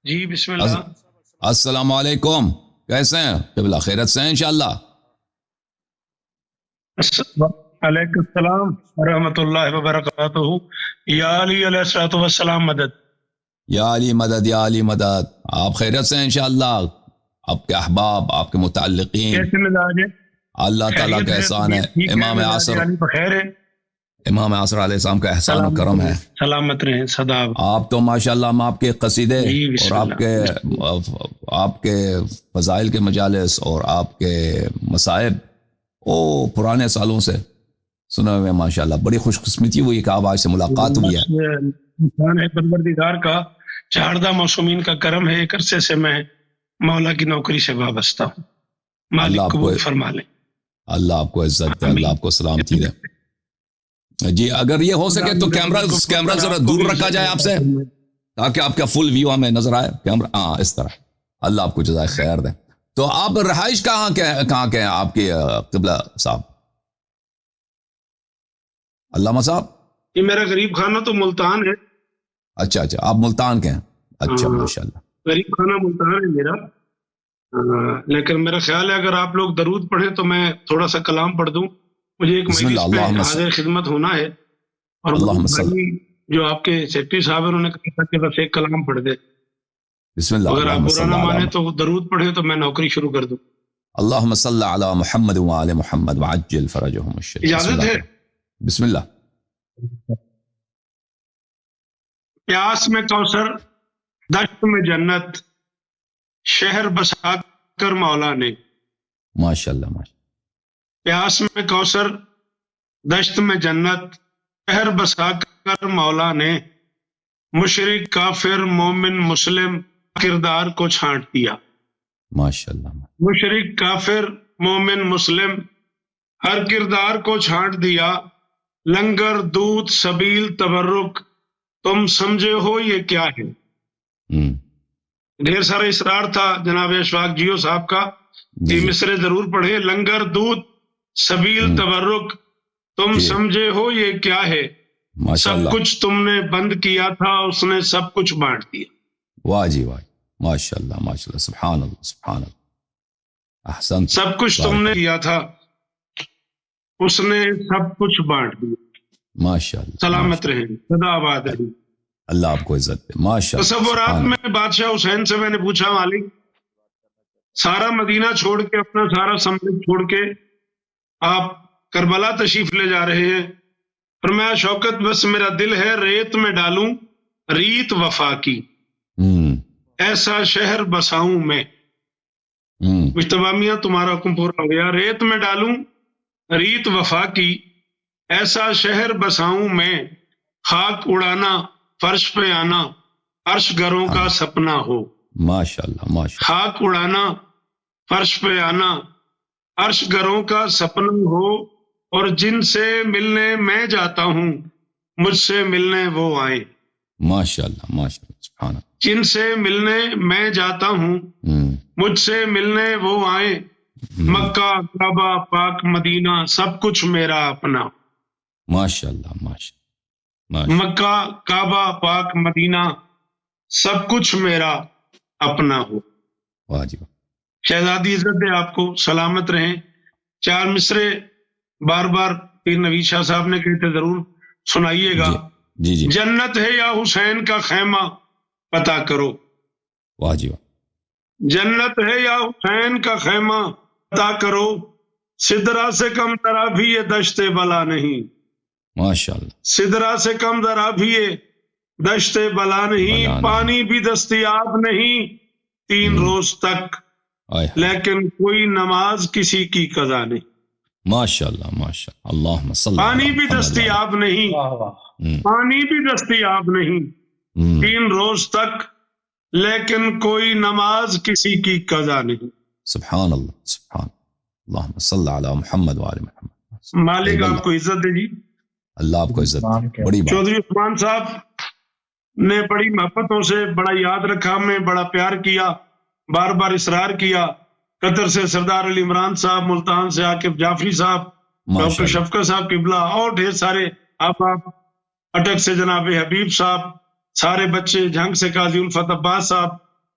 جی بسم اللہ. السلام علیکم، کیسے ہیں؟ قبلہ خیرت سے ہیں انشاءاللہ. علیکم السلام ورحمۃ اللہ وبرکاتہ. یا علی علیہ الصلوۃ والسلام مدد. یا علی مدد، یا علی مدد. آپ خیرت سے ہیں انشاءاللہ. آپ کے احباب، آپ کے متعلقین، کیسے مزاج ہے؟ اللہ تعالیٰ کا احسان ہے. امام عصر، بخیر ہے. امام عصر علیہ السلام کا احسان و کرم ہے. سلامت رہیں سدا. آپ تو ماشاءاللہ ہم آپ کے قصیدے اور آپ کے فضائل کے مجالس اور آپ کے مصائب پرانے سالوں سے سنا ہوئے ہیں ماشاءاللہ. بڑی خوش قسمتی ہوئی کہ آپ آج سے ملاقات ہوئی ہے. انسان ہے پروردگار کا 14 موسمین کا کرم ہے. ایک عرصے سے میں مولا کی نوکری سے وابستہ ہوں. مالک قبول فرما لیں. اللہ آپ کو عزت دے، اللہ آپ کو سلامتی دے. جی اگر یہ ہو سکے تو کیمرہ ذرا دور رکھا جائے آپ سے تاکہ آپ کا فل ویو ہمیں نظر آئے. کیمرہ اس طرح. اللہ آپ کو جزائے خیر دے. تو آپ رہائش کہاں کے ہیں آپ کی قبلہ صاحب؟ علامہ صاحب یہ میرا غریب خانہ تو ملتان ہے. اچھا آپ ملتان کے ہیں. اچھا ماشاءاللہ. غریب خانہ ملتان ہے میرا. لیکن میرا خیال ہے اگر آپ لوگ درود پڑھیں تو میں تھوڑا سا کلام پڑھ دوں. مجھے ایک مجلس پہ حاضر خدمت ہونا ہے اور جو آپ کے سیکرٹری صاحب انہوں نے کہا تھا کہ بس ایک کلام پڑھ دے. بسم اللہ. اگر آپ برا نہ مانے تو درود پڑھیں تو میں نوکری شروع کر دوں. اللہم صلی علی محمد وآل محمد وعجل فرجہم الشریف. اجازت ہے؟ بسم اللہ. پیاس میں کوثر، دشت میں جنت، شہر بسا کر مولا نے. ماشاءاللہ. پیاس میں کوثر، دشت میں جنت، شہر بسا کر مولا نے. مشرک کافر مومن مسلم کردار کو چھانٹ دیا. ماشاءاللہ. مشرک کافر مومن مسلم ہر کردار کو چھانٹ دیا. لنگر دودھ سبیل تبرک تم سمجھے ہو یہ کیا ہے. ڈھیر سارا اصرار تھا جناب اشفاق جیو صاحب کا کہ مصرے ضرور پڑھے. لنگر دودھ سبیل تبرک تم سمجھے ہو یہ کیا ہے. سب کچھ تم نے بند کیا تھا اس نے سب کچھ بانٹ دیا. واہ جی واہ. ماشاءاللہ ماشاءاللہ. سبحان اللہ سبحان اللہ. احسن. سب کچھ تم نے کیا تھا اس نے سب کچھ بانٹ دیا. ماشاءاللہ. سلامت رہیں سدا آباد رہیں. اللہ آپ کو عزت دے. ماشاءاللہ. تصورات میں بادشاہ حسین سے میں نے پوچھا مالک سارا مدینہ چھوڑ کے اپنا سارا سمت چھوڑ کے آپ کربلا تشریف لے جا رہے ہیں. فرمایا شوکت بس میرا دل ہے ریت میں ڈالوں ریت وفا کی. ایسا شہر بساؤں میں. مجتبامیہ تمہارا حکم پورا ہو گیا. ریت میں ڈالوں ریت وفا کی ایسا شہر بساؤں میں. خاک اڑانا فرش پہ آنا عرش گروں کا سپنا ہو. ماشاءاللہ ماشاءاللہ. خاک اڑانا فرش پہ آنا عرش گروں کا سپنا ہو. اور جن سے ملنے میں جاتا ہوں مجھ سے ملنے وہ آئے. ماشاءاللہ ماشاءاللہ. سبحان اللہ. جن سے ملنے میں جاتا ہوں مجھ سے ملنے وہ آئے. مکہ کعبہ پاک مدینہ سب کچھ میرا اپنا. ماشاءاللہ ماشاءاللہ. مکہ کعبہ پاک مدینہ سب کچھ میرا اپنا ہو. واجب. شہزادی عزت دے آپ کو. سلامت رہیں. 4 مصرے بار بار پیر نوید شاہ صاحب نے کہتے ضرور سنائیے گا. جی. جنت ہے یا حسین کا خیمہ پتا کرو. واجب. جنت ہے یا حسین کا خیمہ پتا کرو. سدرا سے کم ذرا بھی یہ دشت بلا نہیں. ماشاءاللہ. سدرا سے کم ذرا بھی یہ دشت بلا نہیں. پانی بھی دستیاب نہیں 3 روز تک لیکن کوئی نماز کسی کی قضا نہیں. ماشاءاللہ ماشاءاللہ. اللہم صلی. پانی بھی دستیاب نہیں. پانی بھی دستیاب نہیں 3 روز تک لیکن کوئی نماز کسی کی قضا نہیں. سبحان اللہ سبحان. اللہم صلی علی محمد وآل محمد. مالک آپ کو عزت دے جی. اللہ آپ کو عزت دے. بڑی بات. چودھری عثمان صاحب نے بڑی محبتوں سے بڑا یاد رکھا ہمیں بڑا پیار کیا بار بار اصرار کیا. قطر سے سردار علی عمران صاحب، ملتان سے عاقب جعفری صاحب، ڈاکٹر شفقت صاحب قبلہ اور ڈھیر سارے آپ اٹک سے جناب حبیب صاحب، سارے بچے جھنگ سے قاضی الفت عباس صاحب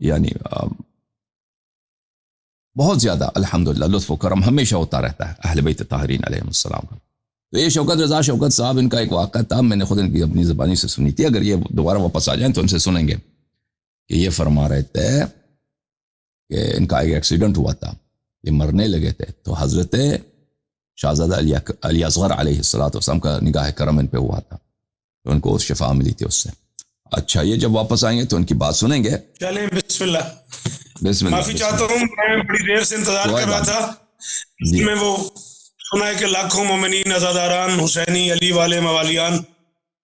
یعنی بہت زیادہ الحمدللہ لطف و کرم ہمیشہ ہوتا رہتا ہے اہل بیت طاہرین علیہ السلام کا. تو یہ شوکت رضا شوکت صاحب، ان کا ایک واقعہ تھا، میں نے خود ان کی اپنی زبانی سے سنی تھی. اگر یہ دوبارہ واپس آ جائیں تو ان سے سنیں گے کہ یہ فرما رہے تھے کہ ان کا ایک ایکسیڈنٹ ہوا تھا، یہ مرنے لگے تھے، تو حضرت شہزادہ علی اصغر علیہ السلام کا نگاہ کرم ان پہ ہوا تھا، تو ان کو شفا ملی تھی اس سے. اچھا، یہ جب واپس آئیں گے تو ان کی بات سنیں گے. چلیں بسم اللہ. بسم اللہ. معافی چاہتا ہوں، میں بڑی دیر سے انتظار کر رہا تھا. اس میں وہ سنا ہے کہ لاکھوں مومنین عزاداران حسینی علی والے موالیان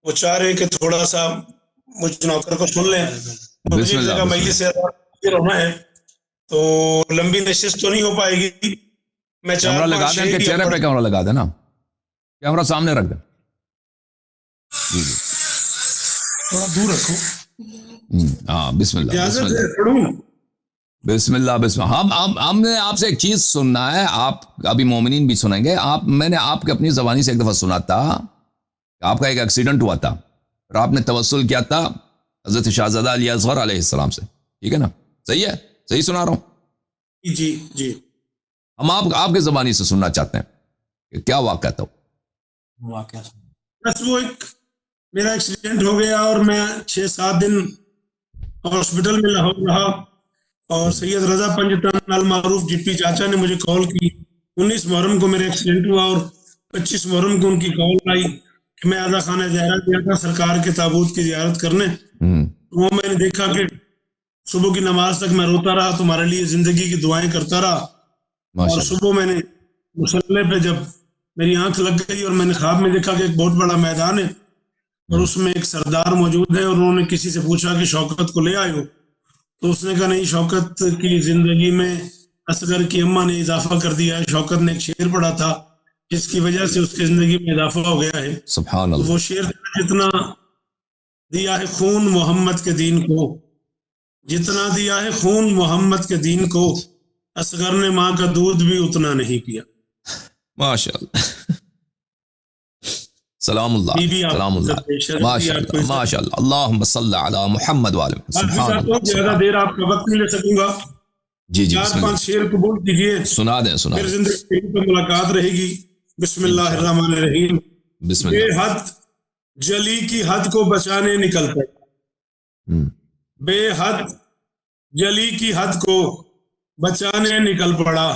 وہ چاہ رہے کہ تھوڑا سا مجھ نوکر کو سن لیں. بسم اللہ. مجلس سے ہونا ہے تو لمبی نشست تو نہیں ہو پائے گی. میں کیمرہ لگا دیں کہ چہرے پہ کیمرہ لگا دیں نا، کیمرہ سامنے رکھ دیں. جی جی تھوڑا دور رکھو. ہاں بسم اللہ. بسم اللہ. بسم اللہ. بسم اللہ. ہم نے آپ سے ایک چیز سننا ہے، آپ ابھی مومنین بھی سنیں گے. میں نے آپ کے اپنی زبانی سے ایک دفعہ سنا تھا کہ آپ کا ایک ایکسیڈنٹ ہوا تھا اور آپ نے توسل کیا تھا حضرت شہزادہ علی اصغر علیہ السلام سے. ٹھیک ہے نا؟ صحیح ہے؟ صحیح سنا رہا ہوں؟ جی جی. ہم آپ کے زبانی سے سننا چاہتے ہیں کہ کیا واقعہ تھا. بس وہ ایک میرا ایکسیڈنٹ ہو گیا اور میں 6-7 دن ہاسپٹل میں رہا، اور سید رضا پنجتن المعروف جی پی چاچا نے مجھے کال کی. 19 محرم کو میرا ایکسیڈنٹ ہوا اور 25 محرم کو ان کی کال آئی کہ میں آزا خانہ زہرا گیا تھا سرکار کے تابوت کی زیارت کرنے. وہ میں نے دیکھا کہ صبح کی نماز تک میں روتا رہا، تمہارے لیے زندگی کی دعائیں کرتا رہا. اور صبح میں نے مصلی پہ جب میری آنکھ لگ گئی اور میں نے خواب میں دیکھا کہ ایک بہت بڑا میدان ہے اور اس میں ایک سردار موجود ہے، اور انہوں نے کسی سے پوچھا کہ شوکت کو لے آئے ہو؟ تو اس نے کہا نہیں، شوکت کی زندگی میں اصغر کی اماں نے اضافہ کر دیا ہے. شوکت نے ایک شعر پڑھا تھا جس کی وجہ سے اس کی زندگی میں اضافہ ہو گیا ہے. سبحان اللہ. وہ شعر جتنا دیا ہے خون محمد کے دین کو، جتنا دیا ہے خون محمد کے دین کو، اصغر نے ماں کا دودھ بھی اتنا نہیں پیا. ماشاء اللہ. سلام اللہ. سلام اللہ. ماشاء اللہ. ماشاء اللہ. اللہم صلی علی محمد وآل محمد. سبحان اللہ. زیادہ دیر آپ کا وقت نہیں لے سکوں گا. جی جی. 4-5 شعر قبول کیجئے، سنا دیں. پھر زندگی پر ملاقات رہے گی. بسم اللہ الرحمن الرحیم. بسم بے اللہ. حد جلی کی حد کو بچانے نکل پڑا، بے حد جلی کی حد کو بچانے نکل پڑا،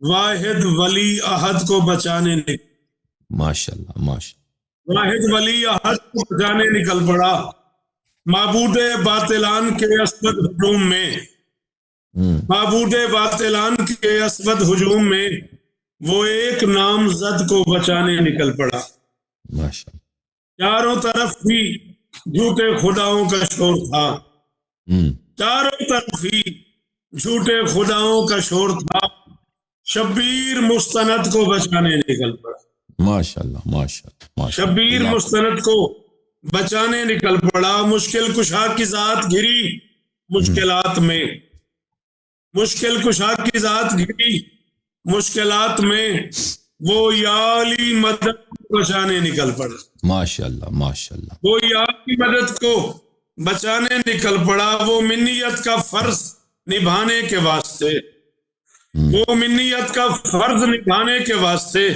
واحد ولی احد کو بچانے نکل. ماشاء اللہ. ماشاء اللہ. واحد ولی احد کو بچانے نکل پڑا، معبود باطلان کے اسود ہجوم میں، معبود باطلان کے اسود ہجوم میں وہ ایک نامزد کو بچانے نکل پڑا. ماشاء اللہ. چاروں طرف ہی جھوٹے خداؤں کا شور تھا، چاروں طرف ہی جھوٹے خداؤں کا شور تھا، شبیر مستند کو بچانے نکل پڑا. ماشاء اللہ. ماشاء اللہ. شبیر مستند کو بچانے نکل پڑا. مشکل کشا کی ذات گھری مشکلات میں، مشکل کشا کی ذات گھری مشکلات میں، وہ یالی مدد کو بچانے نکل پڑا. ماشاء اللہ. ماشاء اللہ. وہ یالی مدد کو بچانے نکل پڑا. وہ منیت کا فرض نبھانے کے واسطے، وہ منیت کا فرض نبھانے کے واسطے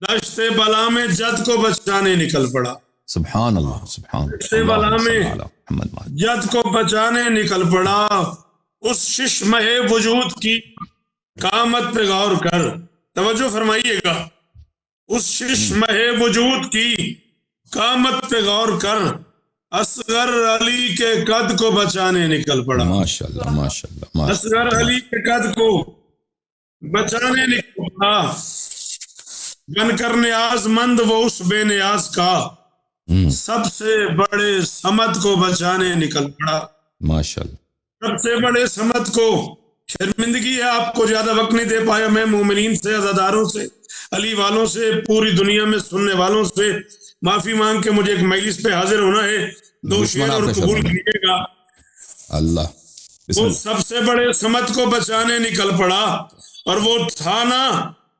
دشت بلا میں جد کو بچانے نکل پڑا. سبحان اللہ. سبحان دشت بلا میں جد کو بچانے نکل پڑا. اس ششمہ وجود کی قامت پہ غور کر، توجہ فرمائیے گا، اس ششمہ وجود کی قامت پہ غور کر، اصغر علی کے قد کو بچانے نکل پڑا. ماشاء اللہ. ماشاء اللہ. اصغر علی کے قد کو بچانے نکل پڑا. بن کر نیاز مند وہ اس بے نیاز کا، سب سے بڑے صمد کو بچانے نکل پڑا. ماشاء اللہ. سب سے بڑے صمد کو. شرمندگی ہے آپ کو زیادہ وقت نہیں دے پایا. میں مومنین سے، عزاداروں سے، علی والوں سے، پوری دنیا میں سننے والوں سے معافی مانگ کے مجھے ایک مجلس پہ حاضر ہونا ہے. 2 شعر اور قبول کیجیے گا. اللہ. وہ سب سے بڑے صمد کو بچانے نکل پڑا، اور وہ تھا نا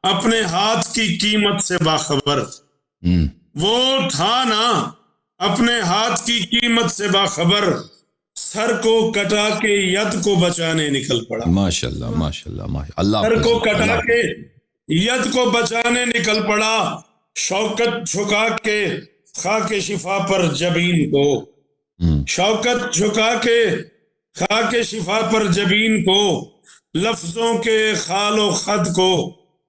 اپنے ہاتھ کی قیمت سے باخبر. وہ تھا نا اپنے ہاتھ کی قیمت سے باخبر، سر کو کٹا کے ید کو بچانے نکل پڑا. ماشاءاللہ ماشاءاللہ ماشاءاللہ. اللہ سر کو حافظ. کٹا اللہ. کے ید کو بچانے نکل پڑا. شوکت جھکا کے خاک شفا پر جبین کو. شوکت جھکا کے خاک شفا پر جبین کو. لفظوں کے خال و خد کو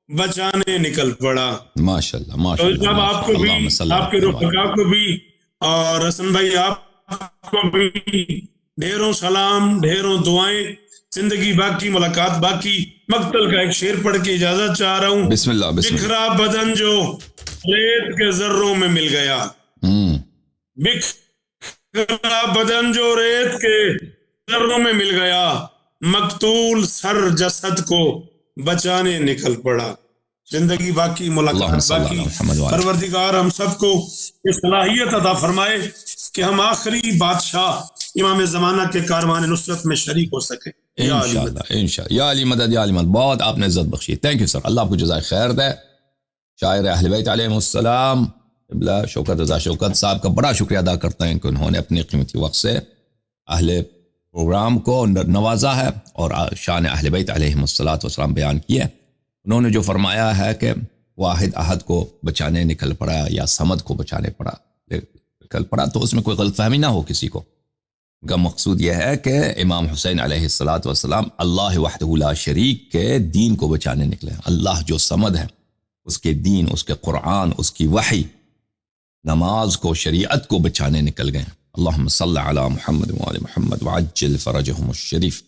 بچانے نکل پڑا. ماشاءاللہ تو ماشاءاللہ. جب آپ کو بھی, آپ کے رفقا کو بھی, اور حسن بھائی آپ کو بھی ڈھیروں سلام, ڈھیروں دعائیں. زندگی باقی, ملاقات باقی. مقتل کا ایک شعر پڑھ کے اجازت چاہ رہا ہوں. بسم اللہ بسم اللہ. بکھرا بدن جو ریت کے ذروں میں مل گیا. بکھرا بدن جو ریت کے ذروں میں مل گیا. مقتول سر جسد کو بچانے نکل پڑا. زندگی باقی, ملاقات باقی. پروردگار ہم سب کو یہ صلاحیت عطا فرمائے کہ ہم آخری بادشاہ امام زمانہ کے کاروان نصرت میں شریک ہو سکیں. انشاءاللہ انشاءاللہ. یا علی مدد یا علی مدد. بہت آپ نے عزت بخشی. Thank you sir. اللہ آپ کو جزائے خیر دے. شاعر اہل بیت علیہ السلام شوکت رضا شوکت صاحب کا بڑا شکریہ ادا کرتے ہیں کہ انہوں نے اپنی قیمتی وقت سے اہل پروگرام کو نوازا ہے اور شان اہل بیت علیہ السلام بیان کیے. انہوں نے جو فرمایا ہے کہ واحد احد کو بچانے نکل پڑا یا صمد کو بچانے نکل پڑا, تو اس میں کوئی غلط فہمی نہ ہو کسی کو. کا مقصود یہ ہے کہ امام حسین علیہ السلام اللہ وحدہ لا شریک کے دین کو بچانے نکلے. اللہ جو صمد ہے, اس کے دین, اس کے قرآن, اس کی وحی, نماز کو, شریعت کو بچانے نکل گئے. اللہم صلی علی محمد وعلی محمد وعجل فرجہم الشریف.